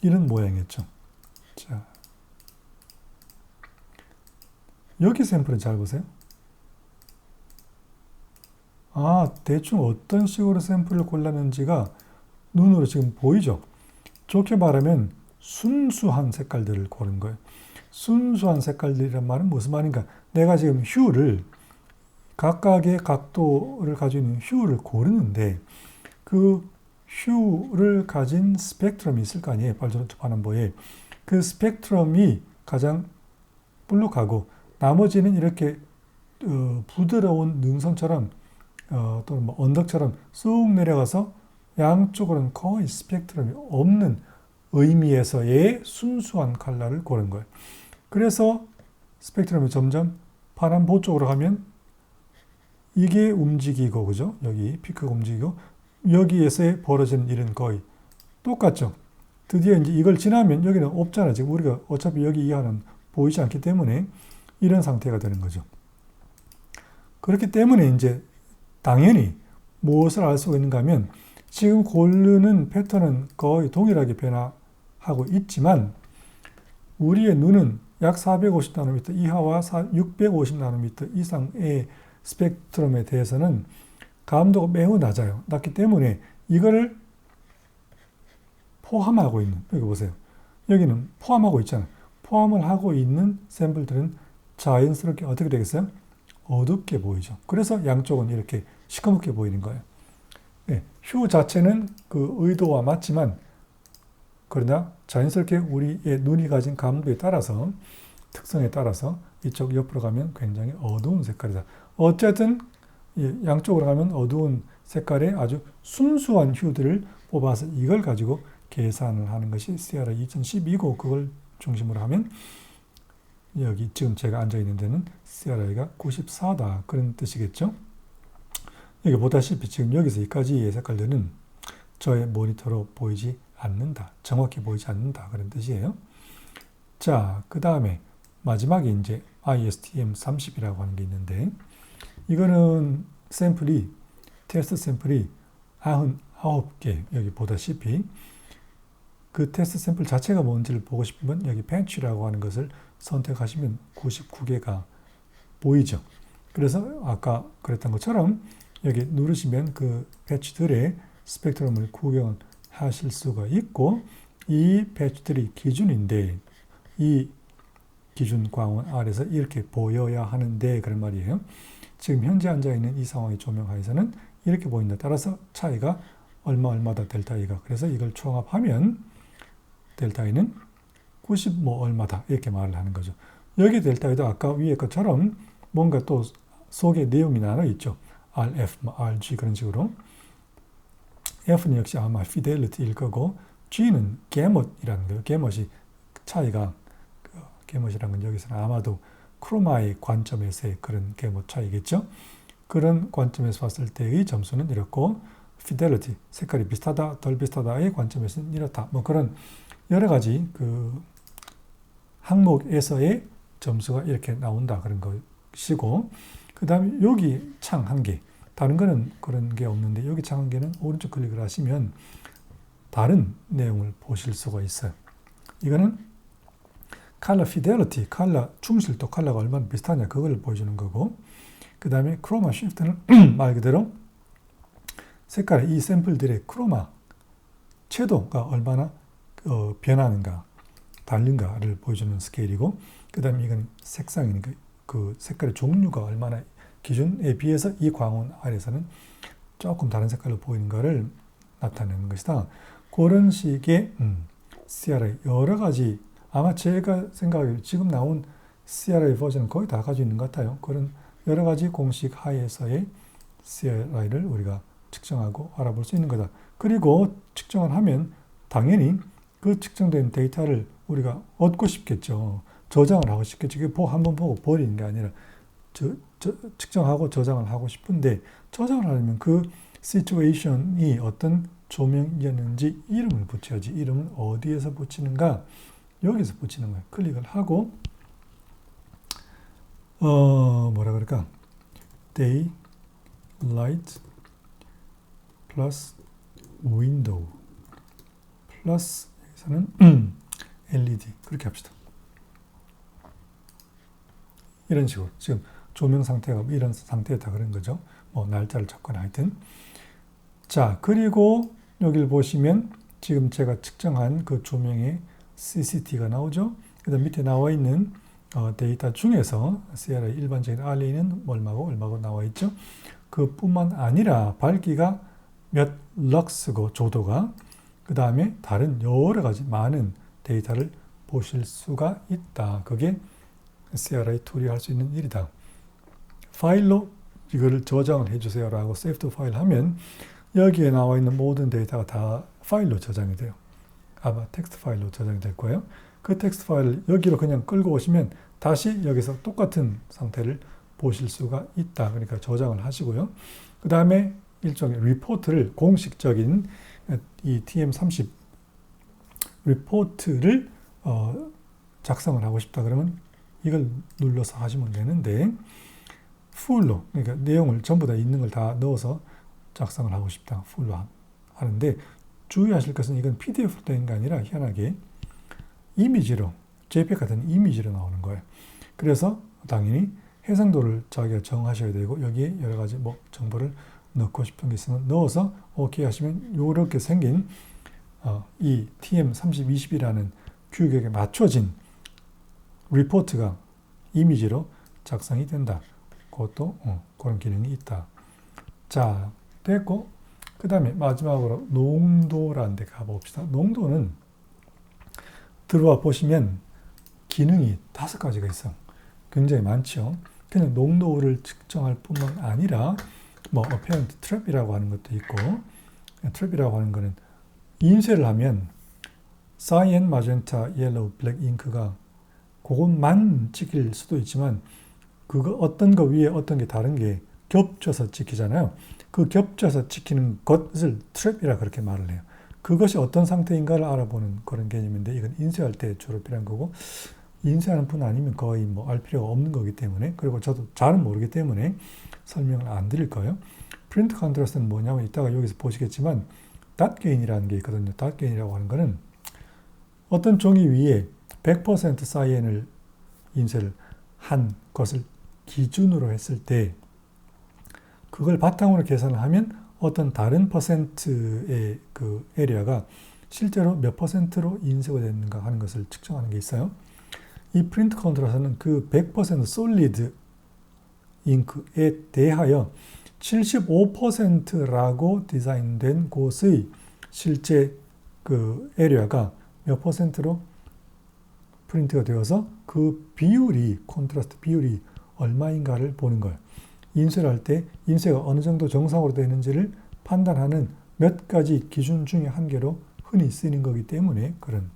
이런 모양이었죠. 자, 여기 샘플은 잘 보세요. 아, 대충 어떤 식으로 샘플을 골랐는지가 눈으로 지금 보이죠? 좋게 말하면 순수한 색깔들을 고른 거예요. 순수한 색깔들이란 말은 무슨 말인가? 내가 지금 휴를 각각의 각도를 가지고 있는 휴를 고르는데 그 휴를 가진 스펙트럼이 있을 거 아니에요. 발전투 반환보에. 그 스펙트럼이 가장 볼록하고 나머지는 이렇게 부드러운 능선처럼 또는 뭐 언덕처럼 쑥 내려가서 양쪽으로는 거의 스펙트럼이 없는 의미에서의 순수한 컬러를 고른 거예요. 그래서 스펙트럼이 점점 파란보 쪽으로 가면 이게 움직이고 그죠? 여기 피크가 움직이고 여기에서의 벌어지는 일은 거의 똑같죠. 드디어 이제 이걸 지나면 여기는 없잖아. 지금 우리가 어차피 여기 이하는 보이지 않기 때문에 이런 상태가 되는 거죠. 그렇기 때문에 이제 당연히 무엇을 알 수가 있는가 하면 지금 고르는 패턴은 거의 동일하게 변화하고 있지만 우리의 눈은 약 450나노미터 이하와 650나노미터 이상의 스펙트럼에 대해서는 감도가 매우 낮아요. 낮기 때문에 이거를 포함하고 있는, 여기 보세요. 여기는 포함하고 있잖아요. 포함을 하고 있는 샘플들은 자연스럽게 어떻게 되겠어요? 어둡게 보이죠. 그래서 양쪽은 이렇게 시커멓게 보이는 거예요. 네, 휴 자체는 그 의도와 맞지만 그러나 자연스럽게 우리의 눈이 가진 감도에 따라서 특성에 따라서 이쪽 옆으로 가면 굉장히 어두운 색깔이다. 어쨌든 양쪽으로 가면 어두운 색깔의 아주 순수한 휴들을 뽑아서 이걸 가지고 계산을 하는 것이 CRI 2012고 그걸 중심으로 하면 여기 지금 제가 앉아있는 데는 CRI가 94다. 그런 뜻이겠죠. 여기 보다시피 지금 여기서 여기까지의 색깔들은 저의 모니터로 보이지 않는다. 정확히 보이지 않는다. 그런 뜻이에요. 자, 그 다음에 마지막에 이제 ISTM30이라고 하는 게 있는데 이거는 샘플이 테스트 샘플이 99개 여기 보다시피 그 테스트 샘플 자체가 뭔지를 보고 싶으면 여기 벤치라고 하는 것을 선택하시면 99개가 보이죠. 그래서 아까 그랬던 것처럼 여기 누르시면 그 패치들의 스펙트럼을 구경하실 수가 있고 이 패치들이 기준인데 이 기준 광원 아래서 이렇게 보여야 하는데 그런 말이에요. 지금 현재 앉아있는 이 상황의 조명 하에서는 이렇게 보인다. 따라서 차이가 얼마다 델타 E가. 그래서 이걸 총합하면 델타 E는 90 뭐 얼마다 이렇게 말을 하는 거죠. 여기 델타 E도 아까 위에 것처럼 뭔가 또 속에 내용이 나눠 있죠. RF, RG 그런 식으로. F는 역시 아마 fidelity일 거고 G는 gamut이라는 거예요. gamut이 차이가 gamut이라는 건 여기서는 아마도 크로마의 관점에서의 그런 게 뭐 차이겠죠. 그런 관점에서 봤을 때의 점수는 이렇고, fidelity, 색깔이 비슷하다, 덜 비슷하다의 관점에서는 이렇다. 뭐 그런 여러 가지 그 항목에서의 점수가 이렇게 나온다. 그런 것이고, 그 다음에 여기 창 한 개, 다른 거는 그런 게 없는데 여기 창 한 개는 오른쪽 클릭을 하시면 다른 내용을 보실 수가 있어요. 이거는 color fidelity, 컬러 충실도, 컬러가 얼마나 비슷하냐 그걸 보여주는 거고, 그 다음에 크로마 시프트는 말 그대로 색깔의 이 샘플들의 크로마, 채도가 얼마나 변하는가, 다른가를 보여주는 스케일이고, 그 다음에 이건 색상이니까 그 색깔의 종류가 얼마나 기준에 비해서 이 광원 아래에서는 조금 다른 색깔로 보이는 것을 나타내는 것이다. 그런 식의 CRI 여러 가지, 아마 제가 생각하기에 지금 나온 CRI 버전은 거의 다 가지고 있는 것 같아요. 그런 여러 가지 공식 하에서의 CRI를 우리가 측정하고 알아볼 수 있는 거다. 그리고 측정을 하면 당연히 그 측정된 데이터를 우리가 얻고 싶겠죠. 저장을 하고 싶겠죠. 이게 한번 보고 버리는 게 아니라 측정하고 저장을 하고 싶은데, 저장을 하려면 그 시츄에이션이 어떤 조명이었는지 이름을 붙여야지. 이름은 어디에서 붙이는가? 여기서 붙이는 거예요. 클릭을 하고 뭐라 그럴까? day, light, plus window, plus 여기서는 LED 그렇게 합시다. 이런 식으로 지금 조명 상태가 이런 상태였다 그런 거죠. 뭐 날짜를 적거나 하여튼. 자, 그리고 여기를 보시면 지금 제가 측정한 그 조명의 CCT가 나오죠. 그다음 밑에 나와 있는 데이터 중에서 CRI 일반적인 RA는 얼마고 나와 있죠. 그뿐만 아니라 밝기가 몇 럭스고 조도가, 그 다음에 다른 여러 가지 많은 데이터를 보실 수가 있다. 그게 CRI 툴이 할 수 있는 일이다. 파일로 이거를 저장을 해주세요라고 Save to File 하면 여기에 나와 있는 모든 데이터가 다 파일로 저장이 돼요. 아마 텍스트 파일로 저장이 될 거예요. 그 텍스트 파일을 여기로 그냥 끌고 오시면 다시 여기서 똑같은 상태를 보실 수가 있다. 그러니까 저장을 하시고요. 그 다음에 일종의 리포트를, 공식적인 이 TM30 리포트를 작성을 하고 싶다 그러면 이걸 눌러서 하시면 되는데, 풀로, 그러니까 내용을 전부 다 있는 걸 다 넣어서 작성을 하고 싶다. 풀로 하는데, 주의하실 것은 이건 PDF로 된 게 아니라 희한하게 이미지로, JPEG 같은 이미지로 나오는 거예요. 그래서 당연히 해상도를 자기가 정하셔야 되고, 여기에 여러 가지 뭐 정보를 넣고 싶은 게 있으면 넣어서 OK 하시면 이렇게 생긴 이 TM3020이라는 규격에 맞춰진 리포트가 이미지로 작성이 된다. 그것도 그런 기능이 있다. 자, 됐고, 그 다음에 마지막으로 농도라는 데 가봅시다. 농도는 들어와 보시면 기능이 5가지가 있어. 굉장히 많죠. 그냥 농도를 측정할 뿐만 아니라 뭐 apparent trap이라고 하는 것도 있고, trap이라고 하는 거는 인쇄를 하면 cyan, magenta, yellow, black ink가 그것만 찍힐 수도 있지만 그거 어떤 거 위에 어떤 게 다른 게 겹쳐서 찍히잖아요. 그 겹쳐서 찍히는 것을 트랩이라 그렇게 말을 해요. 그것이 어떤 상태인가를 알아보는 그런 개념인데, 이건 인쇄할 때 주로 필요한 거고, 인쇄하는 분 아니면 거의 뭐 알 필요가 없는 거기 때문에, 그리고 저도 잘은 모르기 때문에 설명을 안 드릴 거예요. 프린트 컨트라스트는 뭐냐면 이따가 여기서 보시겠지만 닷 게인이라는 게 있거든요. 닷 게인이라고 하는 거는 어떤 종이 위에 100% 사이엔을 인쇄를 한 것을 기준으로 했을 때 그걸 바탕으로 계산을 하면 어떤 다른 퍼센트의 그 에리아가 실제로 몇 퍼센트로 인쇄가 됐는가 하는 것을 측정하는 게 있어요. 이 프린트 컨트라스트는 그 100% 솔리드 잉크에 대하여 75%라고 디자인된 곳의 실제 그 에리아가 몇 퍼센트로 프린트가 되어서 그 비율이, 컨트라스트 비율이 얼마인가를 보는 거예요. 인쇄를 할 때 인쇄가 어느 정도 정상으로 되는지를 판단하는 몇 가지 기준 중에 한 개로 흔히 쓰이는 거기 때문에 그런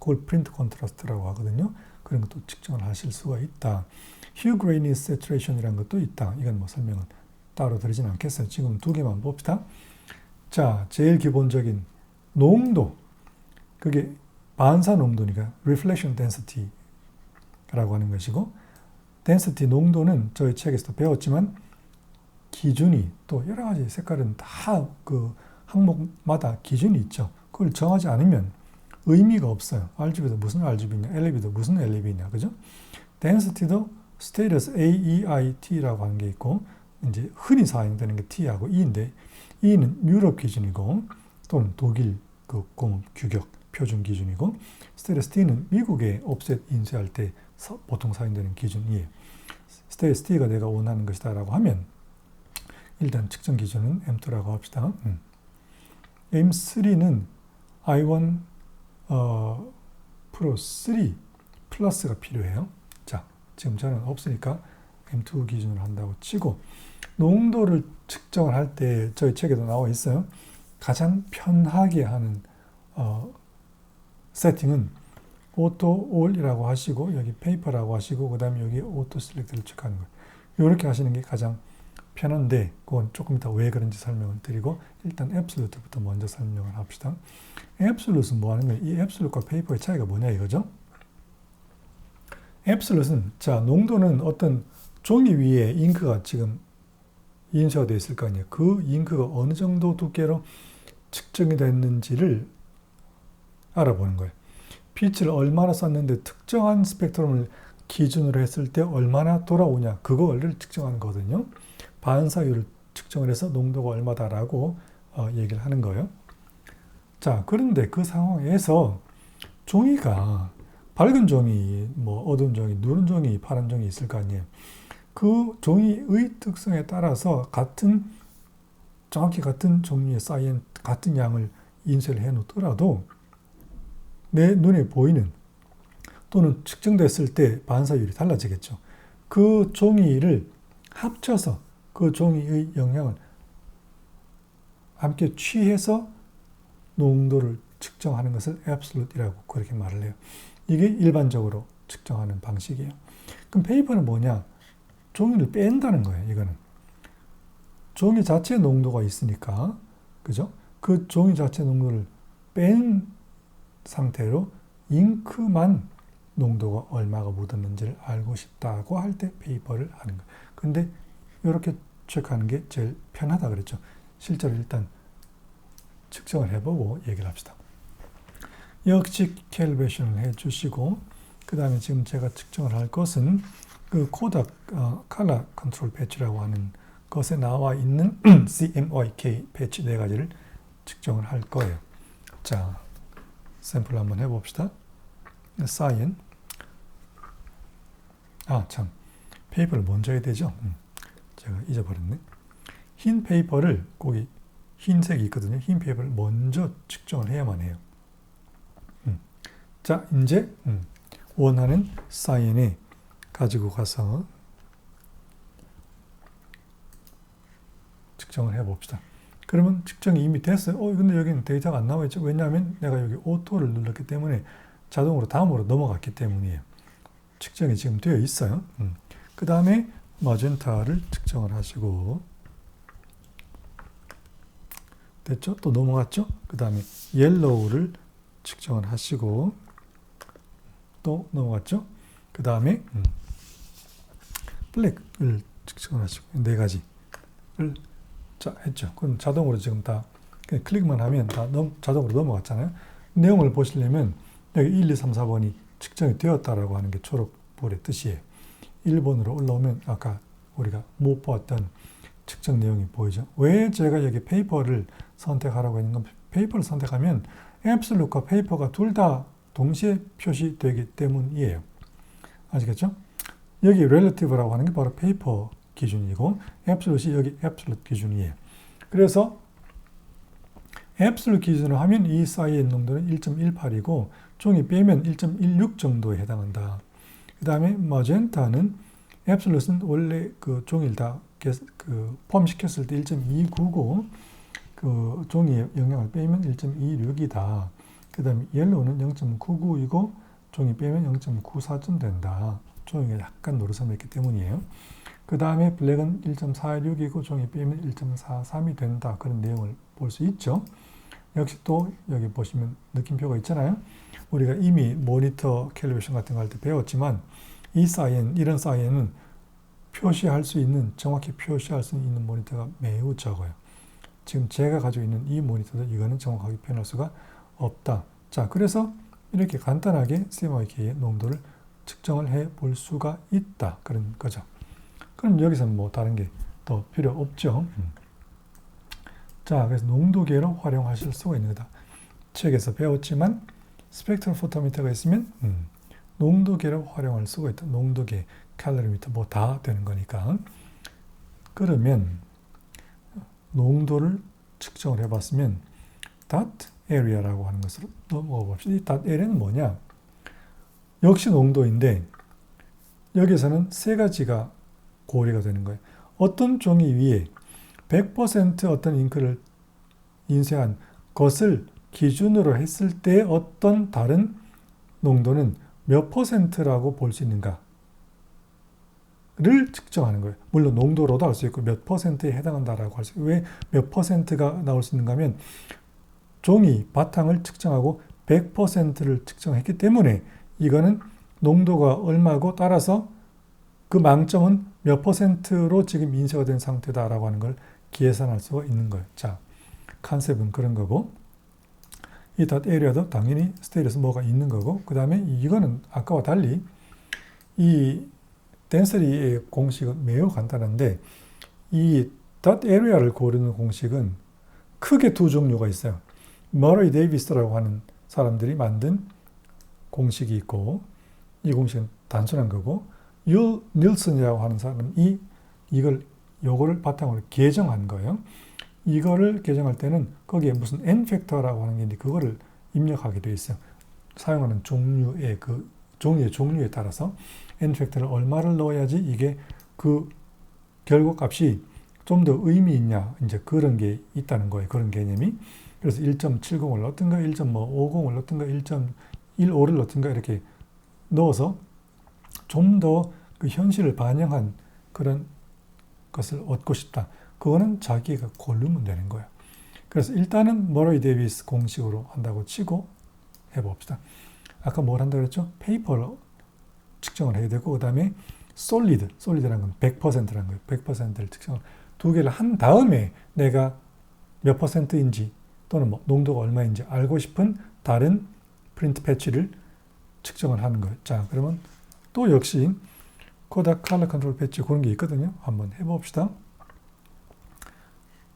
그걸 프린트 컨트라스트라고 하거든요. 그런 것도 측정을 하실 수가 있다. Hue Grainy Saturation이라는 것도 있다. 이건 뭐 설명은 따로 드리진 않겠어요. 지금 두 개만 봅시다. 자, 제일 기본적인 농도. 그게 반사 농도니까 Reflection Density라고 하는 것이고, density 농도는 저희 책에서도 배웠지만 기준이 또 여러 가지 색깔은 다 그 항목마다 기준이 있죠. 그걸 정하지 않으면 의미가 없어요. RGB도 무슨 RGB냐, LED도 무슨 LED냐, 그죠? density도 status AEIT라고 하는 게 있고, 이제 흔히 사용되는 게 T하고 E인데, E는 유럽 기준이고, 또는 독일 그 공업 규격 표준 기준이고, status T는 미국의 옵셋 인쇄할 때 보통 사용되는 기준이에요. status T가 내가 원하는 것이다라고 하면, 일단 측정 기준은 M2라고 합시다. M3는 i1 프로 3 플러스가 필요해요. 자, 지금 저는 없으니까 M2 기준으로 한다고 치고, 농도를 측정을 할 때 저희 책에도 나와 있어요. 가장 편하게 하는 세팅은 오토 올이라고 하시고, 여기 페이퍼라고 하시고, 그 다음에 여기 오토 셀렉트를 체크하는 거예요. 이렇게 하시는 게 가장 편한데, 그건 조금 이따 왜 그런지 설명을 드리고, 일단 앱솔루트부터 먼저 설명을 합시다. 앱솔루트는 뭐 하는 거예요? 이 앱솔루트과 페이퍼의 차이가 뭐냐 이거죠? 앱솔루트는, 자, 농도는 어떤 종이 위에 잉크가 지금 인쇄가 되어 있을 거 아니에요. 그 잉크가 어느 정도 두께로 측정이 됐는지를 알아보는 거예요. 빛을 얼마나 쐈는데 특정한 스펙트럼을 기준으로 했을 때 얼마나 돌아오냐, 그거를 측정하는 거거든요. 반사율을 측정을 해서 농도가 얼마다라고 얘기를 하는 거예요. 자, 그런데 그 상황에서 종이가 밝은 종이, 뭐 어두운 종이, 누런 종이, 파란 종이 있을 거 아니에요. 그 종이의 특성에 따라서 정확히 같은 종류의 사이엔 같은 양을 인쇄를 해 놓더라도 내 눈에 보이는 또는 측정됐을 때 반사율이 달라지겠죠. 그 종이를 합쳐서 그 종이의 영향을 함께 취해서 농도를 측정하는 것을 absolute이라고 그렇게 말을 해요. 이게 일반적으로 측정하는 방식이에요. 그럼 페이퍼는 뭐냐? 종이를 뺀다는 거예요. 이거는 종이 자체의 농도가 있으니까, 그죠? 그 종이 자체의 농도를 뺀 상태로 잉크만 농도가 얼마가 묻었는지를 알고 싶다고 할 때 페이퍼를 하는 거예요. 근데 이렇게 체크하는 게 제일 편하다 그랬죠. 실제로 일단 측정을 해보고 얘기를 합시다. 역시 캘리브레이션을 해주시고, 그 다음에 지금 제가 측정을 할 것은 그 코닥 컬러 컨트롤 패치라고 하는 것에 나와 있는 CMYK 패치 4가지를 측정을 할 거예요. 자, 샘플 한번 해봅시다. 사인. 참, 페이퍼를 먼저 해야 되죠. 제가 잊어버렸네. 흰 페이퍼를, 거기 흰색이 있거든요. 흰 페이퍼를 먼저 측정을 해야만 해요. 자, 이제 원하는 사인에 가지고 가서 측정을 해봅시다. 그러면 측정이 이미 됐어요. 근데 여기는 데이터가 안 나와 있죠. 왜냐하면 내가 여기 오토를 눌렀기 때문에 자동으로 다음으로 넘어갔기 때문이에요. 측정이 지금 되어 있어요. 그 다음에 마젠타를 측정을 하시고, 됐죠? 또 넘어갔죠? 그 다음에 옐로우를 측정을 하시고, 또 넘어갔죠? 그 다음에 블랙을 측정을 하시고, 4가지를 자, 했죠. 그럼 자동으로 지금 다 그냥 클릭만 하면 다 자동으로 넘어갔잖아요. 내용을 보시려면 여기 1, 2, 3, 4번이 측정이 되었다라고 하는 게 초록불의 뜻이에요. 1번으로 올라오면 아까 우리가 못 보았던 측정 내용이 보이죠. 왜 제가 여기 페이퍼를 선택하라고 했는 건, 페이퍼를 선택하면 앱솔루트와 페이퍼가 둘 다 동시에 표시되기 때문이에요. 아시겠죠? 여기 relative라고 하는 게 바로 페이퍼 기준이고, 앱솔루트이 여기 앱솔루트 기준이에요. 그래서 앱솔루트 기준으로 하면 이 사이의 농도는 1.18이고 종이 빼면 1.16 정도에 해당한다. 그 다음에 마젠타는 앱솔루트는 원래 그 종이를 다 포함시켰을 때 1.29고 그 종이의 영향을 빼면 1.26이다. 그 다음에 옐로우는 0.99이고 종이 빼면 0.94쯤 된다. 종이가 약간 노릇함이 있기 때문이에요. 그 다음에 블랙은 1.46이고 종이 빼면 1.43이 된다. 그런 내용을 볼 수 있죠. 역시 또 여기 보시면 느낌표가 있잖아요. 우리가 이미 모니터 캘리브레이션 같은 거 할 때 배웠지만 이 사인, 이런 사인은 표시할 수 있는, 정확히 표시할 수 있는 모니터가 매우 적어요. 지금 제가 가지고 있는 이 모니터도 이거는 정확하게 표현할 수가 없다. 자, 그래서 이렇게 간단하게 CMYK의 농도를 측정을 해 볼 수가 있다. 그런 거죠. 그럼 여기서는 뭐 다른 게 더 필요 없죠. 자, 그래서 농도계로 활용하실 수가 있는 거다. 책에서 배웠지만 스펙트럴 포토미터가 있으면 농도계로 활용할 수가 있다. 농도계, 칼로리미터 뭐 다 되는 거니까. 그러면 농도를 측정을 해봤으면 dot area라고 하는 것으로 넘어가 봅시다. 이 dot area는 뭐냐? 역시 농도인데 여기서는 세 가지가 고려가 되는 거예요. 어떤 종이 위에 100% 어떤 잉크를 인쇄한 것을 기준으로 했을 때 어떤 다른 농도는 몇 %라고 볼 수 있는가를 측정하는 거예요. 물론 농도로도 알 수 있고 몇 %에 해당한다라고 할 수 있고, 왜 몇 %가 나올 수 있는가 하면 종이 바탕을 측정하고 100%를 측정했기 때문에 이거는 농도가 얼마고 따라서 그 망점은 몇 %로 지금 인쇄가 된 상태다라고 하는 걸 계산할 수가 있는 거예요. 자, 컨셉은 그런 거고, 이 dot area도 당연히 스테이트에서 뭐가 있는 거고, 그 다음에 이거는 아까와 달리 이 density의 공식은 매우 간단한데, 이 dot area를 고르는 공식은 크게 두 종류가 있어요. 머레이 데이비스라고 하는 사람들이 만든 공식이 있고, 이 공식은 단순한 거고, 율 닐슨이라고 하는 사람이 요거를 바탕으로 개정한 거예요. 이거를 개정할 때는 거기에 무슨 n 팩터라고 하는 게 있는데 그거를 입력하게 되어 있어요. 사용하는 종류의 종이의 종류에 따라서 n 팩터를 얼마를 넣어야지 이게 그 결국 값이 좀 더 의미 있냐, 이제 그런 게 있다는 거예요. 그런 개념이. 그래서 1.70을 넣든가 1.50을 넣든가 1.15를 넣든가 이렇게 넣어서 좀 더 그 현실을 반영한 그런 것을 얻고 싶다. 그거는 자기가 고르면 되는 거예요. 그래서 일단은 머레이 데이비스 공식으로 한다고 치고 해봅시다. 아까 뭘 한다고 그랬죠? 페이퍼로 측정을 해야 되고, 그 다음에 솔리드라는 건 100%라는 거예요. 100%를 측정을 두 개를 한 다음에 내가 몇 %인지 또는 뭐 농도가 얼마인지 알고 싶은 다른 프린트 패치를 측정을 하는 거예요. 자, 그러면 또 역시 코닥 컬러 컨트롤 패치 그런 게 있거든요. 한번 해봅시다.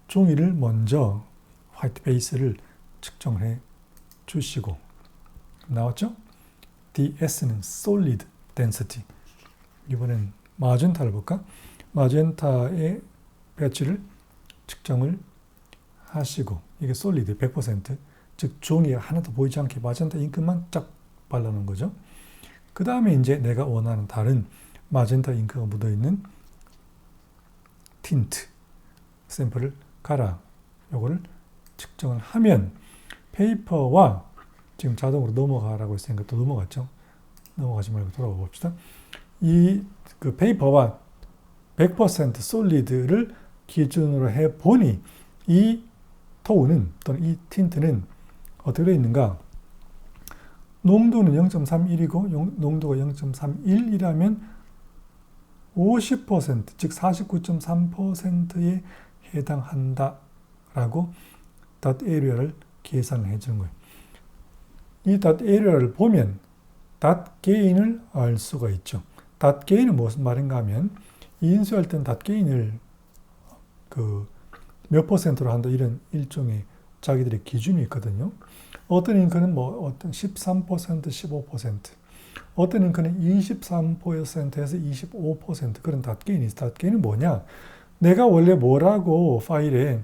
종이를 먼저 화이트 베이스를 측정을 해 주시고, 나왔죠? DS는 Solid Density. 이번엔 마젠타를 볼까? 마젠타의 배치를 측정을 하시고, 이게 솔리드 100%, 즉 종이에 하나도 보이지 않게 마젠타 잉크만 쫙 발라놓은 거죠. 그 다음에 이제 내가 원하는 다른 마젠타 잉크가 묻어있는 틴트 샘플을 갈아 요거를 측정을 하면 페이퍼와 지금 자동으로 넘어가라고 했으니까 또 넘어갔죠. 넘어가지 말고 돌아가 봅시다. 이 그 페이퍼와 100% 솔리드를 기준으로 해 보니 이 토우는 또는 이 틴트는 어떻게 되어 있는가? 농도는 0.31이고 농도가 0.31이라면 50%, 즉 49.3%에 해당한다라고 dot area를 계산을 해주는 거예요. 이 dot area를 보면 dot gain을 알 수가 있죠. dot gain은 무슨 말인가 하면 인수할 땐 dot gain을 몇 %로 한다 이런 일종의 자기들의 기준이 있거든요. 어떤 잉크는 뭐 어떤 13%, 15%, 어떤 잉크는 23%에서 25% 그런 dot gain이 있어. dot gain은 뭐냐? 내가 원래 뭐라고 파일에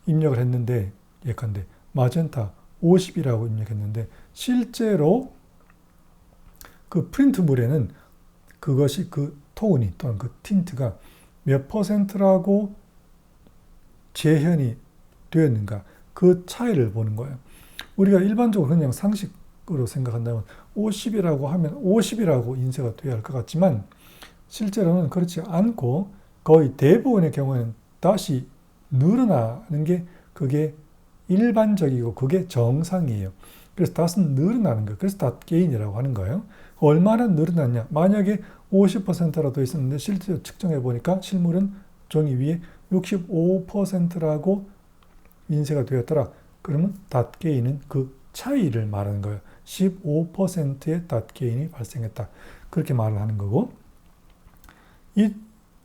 입력을 했는데 예컨대 마젠타 50이라고 입력했는데 실제로 그 프린트물에는 그것이 그 톤이 또는 그 틴트가 몇 %라고 재현이 되었는가 그 차이를 보는 거예요. 우리가 일반적으로 그냥 상식으로 생각한다면 50이라고 하면 50이라고 인쇄가 돼야 할 것 같지만 실제로는 그렇지 않고 거의 대부분의 경우에는 다시 늘어나는 게 그게 일반적이고 그게 정상이에요. 그래서 닷은 늘어나는 거예요. 그래서 닷 게인이라고 하는 거예요. 얼마나 늘어났냐? 만약에 50%라도 있었는데 실제로 측정해 보니까 실물은 종이 위에 65%라고 인쇄가 되었더라. 그러면 닷 게인은 그 차이를 말하는 거예요. 15%의 닷 게인이 발생했다. 그렇게 말을 하는 거고,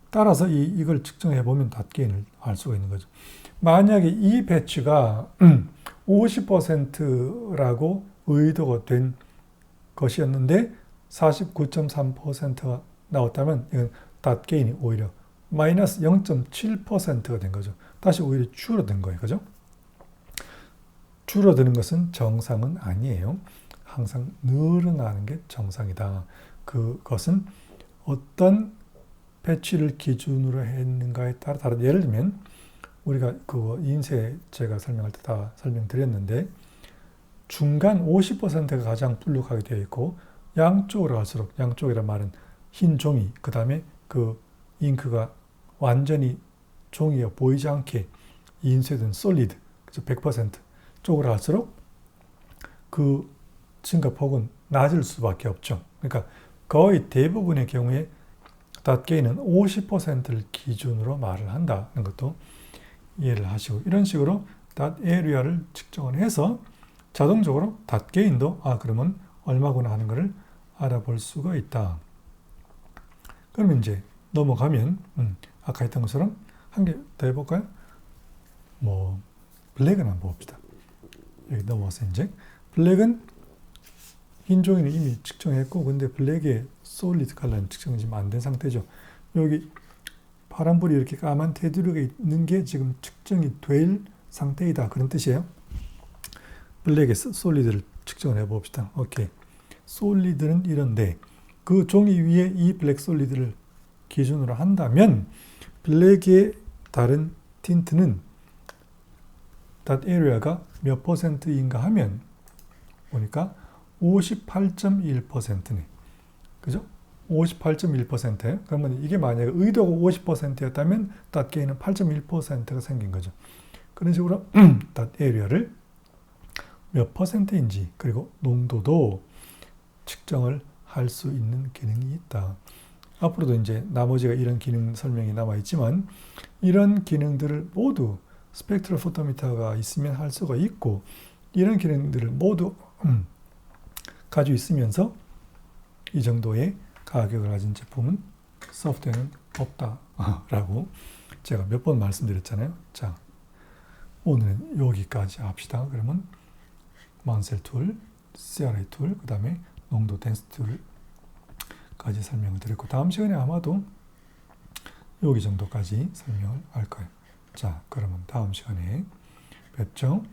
따라서 이걸 측정해 보면 닷 게인을 알 수가 있는 거죠. 만약에 이 배치가 50%라고 의도가 된 것이었는데 49.3%가 나왔다면 이건 닷 게인이 오히려 마이너스 0.7%가 된 거죠. 다시 오히려 줄어든 거예요. 그죠? 줄어드는 것은 정상은 아니에요. 항상 늘어나는 게 정상이다. 그것은 어떤 배치를 기준으로 했는가에 따라 다른. 예를 들면 우리가 그 인쇄 제가 설명할 때 다 설명드렸는데 중간 50%가 가장 불룩하게 되어 있고 양쪽으로 갈수록, 양쪽이란 말은 흰 종이, 그 다음에 그 잉크가 완전히 종이가 보이지 않게 인쇄된 솔리드, 100% 쪽으로 갈수록 그 증가폭은 낮을 수밖에 없죠. 그러니까 거의 대부분의 경우에 닷 게인은 50%를 기준으로 말을 한다는 것도 이해를 하시고, 이런 식으로 닷 에리아를 측정을 해서 자동적으로 닷 게인도 그러면 얼마구나 하는 것을 알아볼 수가 있다. 그러면 이제 넘어가면 아까 했던 것처럼 한 개 더 해볼까요? 블랙은 한번 봅시다. 여기 넘어와서 이제 블랙은 흰 종이는 이미 측정했고, 근데 블랙의 솔리드 컬러는 측정이 지금 안 된 상태죠. 여기 파란불이 이렇게 까만 테두리가 있는 게 지금 측정이 될 상태이다. 그런 뜻이에요. 블랙의 솔리드를 측정을 해봅시다. 오케이. 솔리드는 이런데 그 종이 위에 이 블랙 솔리드를 기준으로 한다면 블랙의 다른 틴트는 닷 에리아가 몇 퍼센트인가 하면 보니까 58.1%네. 그죠? 58.1%예요. 그러면 이게 만약에 의도가 50%였다면 닷 게인은 8.1%가 생긴 거죠. 그런 식으로 닷 에리아를 몇 퍼센트인지 그리고 농도도 측정을 할 수 있는 기능이 있다. 앞으로도 이제 나머지가 이런 기능 설명이 남아 있지만 이런 기능들을 모두 스펙트럴 포토미터가 있으면 할 수가 있고, 이런 기능들을 모두 가지고 있으면서 이 정도의 가격을 가진 제품은 소프트웨어는 없다라고 제가 몇 번 말씀드렸잖아요. 자, 오늘은 여기까지 합시다. 그러면 만셀 툴, CRA 툴, 그 다음에 농도 덴시티 툴까지 설명을 드렸고, 다음 시간에 아마도 여기 정도까지 설명을 할 거예요. 자, 그러면 다음 시간에 뵙죠.